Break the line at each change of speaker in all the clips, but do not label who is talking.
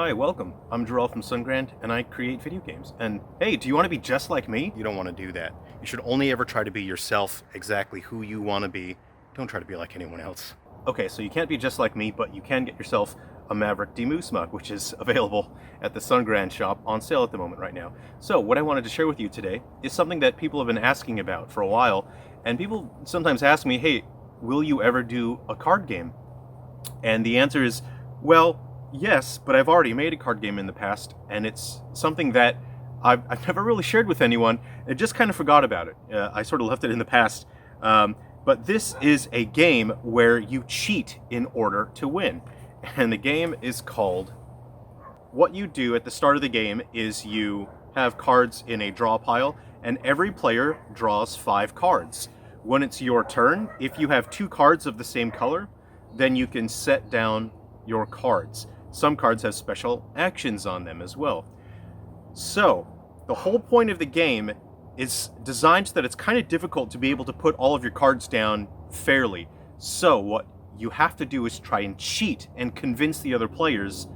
Hi, welcome. I'm Jerrel from Sungrand, and I create video games. And hey, do you want to be just like me? You don't want to do that. You should only ever try to be yourself, exactly who you want to be. Don't try to be like anyone else. Okay, so you can't be just like me, but you can get yourself a Maverick Demoose mug, which is available at the Sungrand shop on sale at the moment right now. So what I wanted to share with you today is something that people have been asking about for a while, and people sometimes ask me, hey, will you ever do a card game? And the answer is, well, yes, but I've already made a card game in the past, and it's something that I've never really shared with anyone. I just kind of forgot about it. I sort of left it in the past. But this is a game where you cheat in order to win. And the game is called... What you do at the start of the game is you have cards in a draw pile, and every player draws 5 cards. When it's your turn, if you have 2 cards of the same color, then you can set down your cards. Some cards have special actions on them as well. So, the whole point of the game is designed so that it's kind of difficult to be able to put all of your cards down fairly. So, what you have to do is try and cheat and convince the other players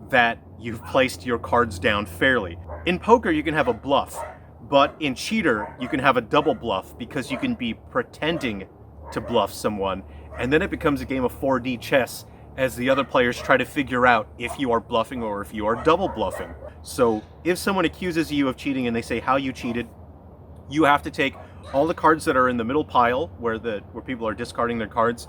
that you've placed your cards down fairly. In poker, you can have a bluff, but in cheater, you can have a double bluff because you can be pretending to bluff someone, and then it becomes a game of 4D chess as the other players try to figure out if you are bluffing or if you are double bluffing. So if someone accuses you of cheating and they say how you cheated, you have to take all the cards that are in the middle pile where people are discarding their cards.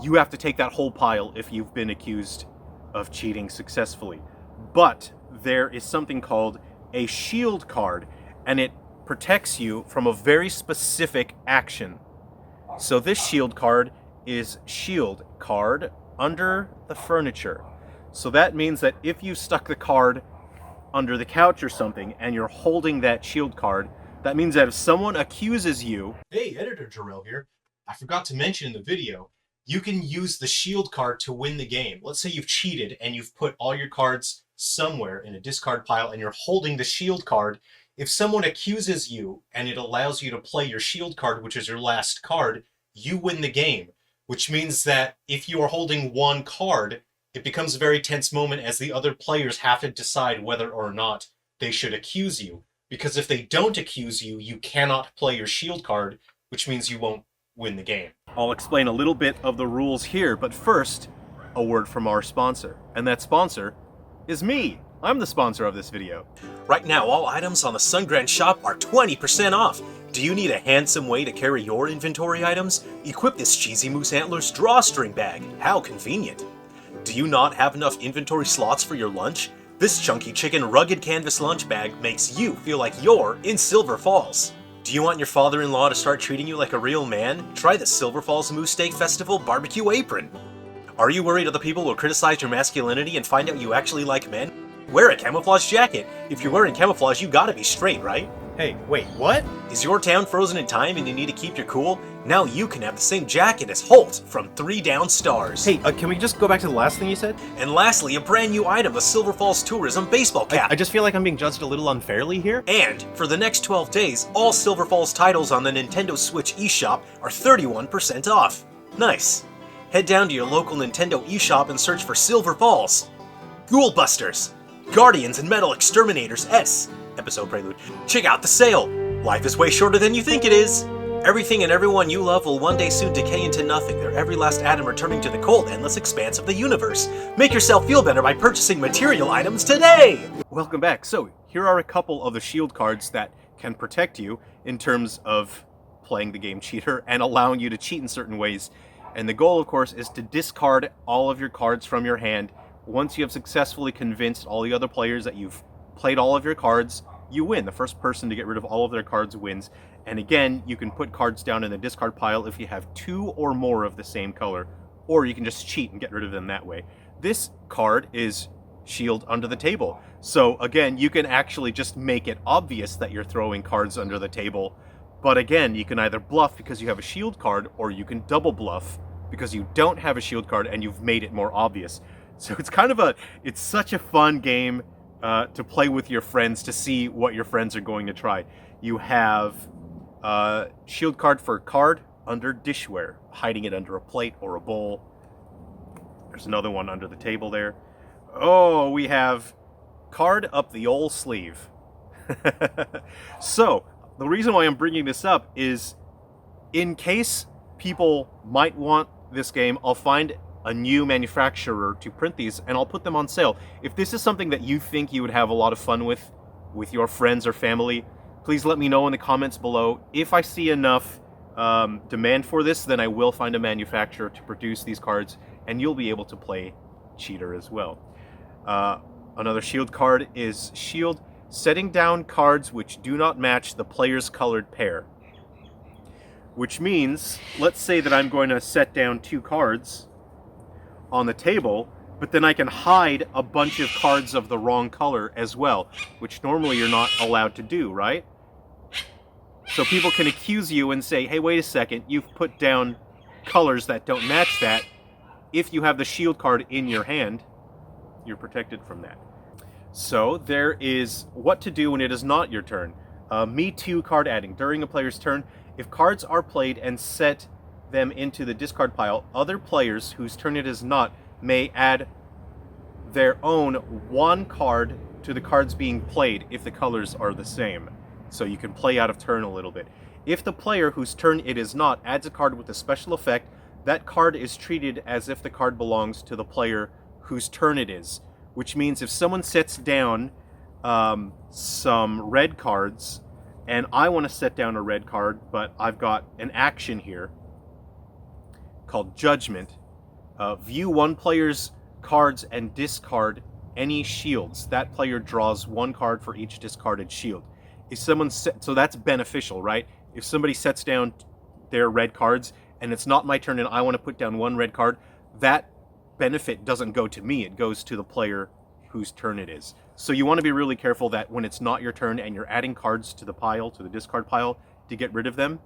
You have to take that whole pile if you've been accused of cheating successfully. But there is something called a shield card, and it protects you from a very specific action. So this shield card is shield card under the furniture. So that means that if you stuck the card under the couch or something and you're holding that shield card, that means that if someone accuses you... Hey, Editor Jerrel here. I forgot to mention in the video, you can use the shield card to win the game. Let's say you've cheated and you've put all your cards somewhere in a discard pile and you're holding the shield card. If someone accuses you and it allows you to play your shield card, which is your last card, you win the game. Which means that if you are holding one card, it becomes a very tense moment as the other players have to decide whether or not they should accuse you. Because if they don't accuse you, you cannot play your shield card, which means you won't win the game. I'll explain a little bit of the rules here, but first, a word from our sponsor. And that sponsor is me. I'm the sponsor of this video. Right now, all items on the Sungrand shop are 20% off. Do you need a handsome way to carry your inventory items? Equip this Cheesy Moose Antlers drawstring bag. How convenient. Do you not have enough inventory slots for your lunch? This Chunky Chicken rugged canvas lunch bag makes you feel like you're in Silver Falls. Do you want your father-in-law to start treating you like a real man? Try the Silver Falls Moose Steak Festival barbecue apron. Are you worried other people will criticize your masculinity and find out you actually like men? Wear a camouflage jacket. If you're wearing camouflage, you gotta be straight, right? Hey, wait, what? Is your town frozen in time and you need to keep your cool? Now you can have the same jacket as Holt from 3 Down Stars. Hey, can we just go back to the last thing you said? And lastly, a brand new item, the Silver Falls Tourism baseball cap. I just feel like I'm being judged a little unfairly here. And for the next 12 days, all Silver Falls titles on the Nintendo Switch eShop are 31% off. Nice. Head down to your local Nintendo eShop and search for Silver Falls, Ghoul Busters, Guardians and Metal Exterminators S. Episode prelude. Check out the sale! Life is way shorter than you think it is! Everything and everyone you love will one day soon decay into nothing, their every last atom returning to the cold, endless expanse of the universe. Make yourself feel better by purchasing material items today! Welcome back. So, here are a couple of the shield cards that can protect you in terms of playing the game cheater and allowing you to cheat in certain ways. And the goal, of course, is to discard all of your cards from your hand. Once you have successfully convinced all the other players that you've played all of your cards, you win. The first person to get rid of all of their cards wins. And again, you can put cards down in the discard pile if you have 2 or more of the same color, or you can just cheat and get rid of them that way. This card is shield under the table. So again, you can actually just make it obvious that you're throwing cards under the table. But again, you can either bluff because you have a shield card, or you can double bluff because you don't have a shield card and you've made it more obvious. So it's such a fun game to play with your friends to see what your friends are going to try. You have shield card for card under dishware, hiding it under a plate or a bowl. There's another one under the table there. Oh, we have card up the old sleeve. So, the reason why I'm bringing this up is in case people might want this game, I'll find a new manufacturer to print these and I'll put them on sale. If this is something that you think you would have a lot of fun with your friends or family, please let me know in the comments below. If I see enough demand for this, then I will find a manufacturer to produce these cards and you'll be able to play Cheater as well. Another shield card is Shield, setting down cards which do not match the player's colored pair. Which means, let's say that I'm going to set down 2 cards on the table, but then I can hide a bunch of cards of the wrong color as well, which normally you're not allowed to do, right? So people can accuse you and say, hey, wait a second, you've put down colors that don't match that. If you have the shield card in your hand, you're protected from that. So there is what to do when it is not your turn. Me Too card adding. During a player's turn, if cards are played and set them into the discard pile, other players whose turn it is not may add their own 1 card to the cards being played if the colors are the same. So you can play out of turn a little bit. If the player whose turn it is not adds a card with a special effect, that card is treated as if the card belongs to the player whose turn it is. Which means if someone sets down some red cards, and I want to set down a red card, but I've got an action here called Judgment. View one player's cards and discard any shields. That player draws 1 card for each discarded shield. If someone so that's beneficial, right? If somebody sets down their red cards and it's not my turn and I want to put down 1 red card, that benefit doesn't go to me, it goes to the player whose turn it is. So you want to be really careful that when it's not your turn and you're adding cards to the pile, to the discard pile, to get rid of them,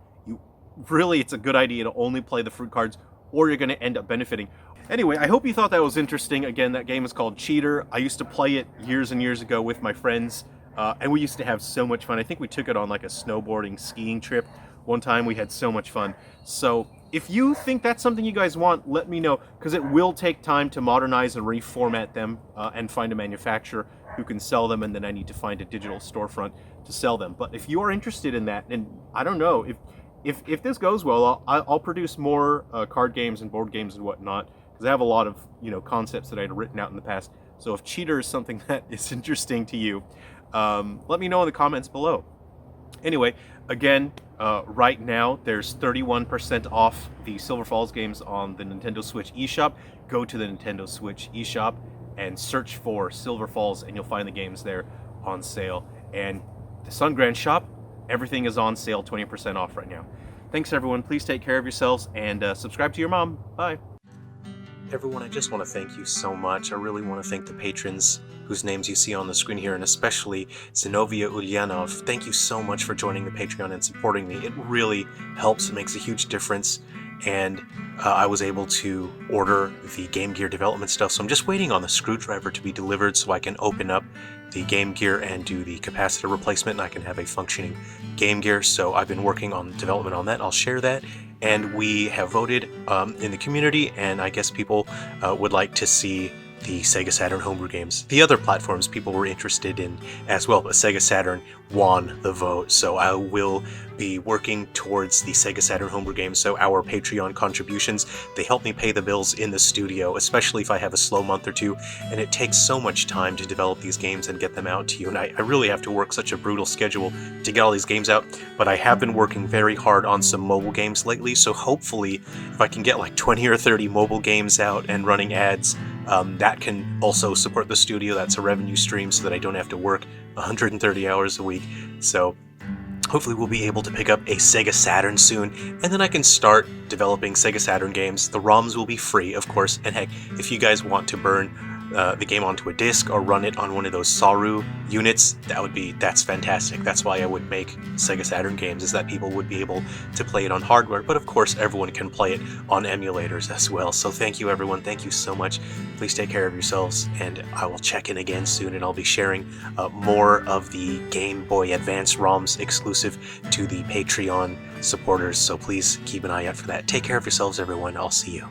it's a good idea to only play the fruit cards or you're going to end up benefiting. Anyway, I hope you thought that was interesting. Again, that game is called Cheater. I used to play it years and years ago with my friends, and we used to have so much fun. I think we took it on like a snowboarding, skiing trip one time. We had so much fun. So if you think that's something you guys want, let me know, because it will take time to modernize and reformat them and find a manufacturer who can sell them, and then I need to find a digital storefront to sell them. But if you are interested in that, and I don't know, if this goes well, I'll produce more card games and board games and whatnot, because I have a lot of concepts that I had written out in the past. So if Cheater is something that is interesting to you, let me know in the comments below. Anyway, again, right now there's 31% off the Silver Falls games on the Nintendo Switch eShop. Go to the Nintendo Switch eShop and search for Silver Falls and you'll find the games there on sale. And the Sungrand shop, everything is on sale, 20% off right now. Thanks everyone, please take care of yourselves and subscribe to your mom. Bye. Everyone, I just want to thank you so much. I really want to thank the patrons whose names you see on the screen here, and especially Zinovia Ulyanov. Thank you so much for joining the Patreon and supporting me. It really helps, it makes a huge difference, and I was able to order the Game Gear development stuff, so I'm just waiting on the screwdriver to be delivered so I can open up the Game Gear and do the capacitor replacement, and I can have a functioning Game Gear. So I've been working on development on that. I'll share that. And we have voted in the community, and I guess people would like to see the Sega Saturn homebrew games. The other platforms people were interested in as well, but Sega Saturn won the vote, so I will be working towards the Sega Saturn homebrew games. So our Patreon contributions, they help me pay the bills in the studio, especially if I have a slow month or two, and it takes so much time to develop these games and get them out to you, and I really have to work such a brutal schedule to get all these games out, but I have been working very hard on some mobile games lately, so hopefully if I can get like 20 or 30 mobile games out and running ads, that can also support the studio. That's a revenue stream so that I don't have to work 130 hours a week. So hopefully we'll be able to pick up a Sega Saturn soon, and then I can start developing Sega Saturn games. The ROMs will be free, of course, and heck, if you guys want to burn the game onto a disc or run it on one of those Saru units, that's fantastic. That's why I would make Sega Saturn games, is that people would be able to play it on hardware, but of course everyone can play it on emulators as well. So thank you everyone, thank you so much. Please take care of yourselves, and I will check in again soon, and I'll be sharing more of the Game Boy Advance ROMs exclusive to the Patreon supporters, so please keep an eye out for that. Take care of yourselves everyone, I'll see you.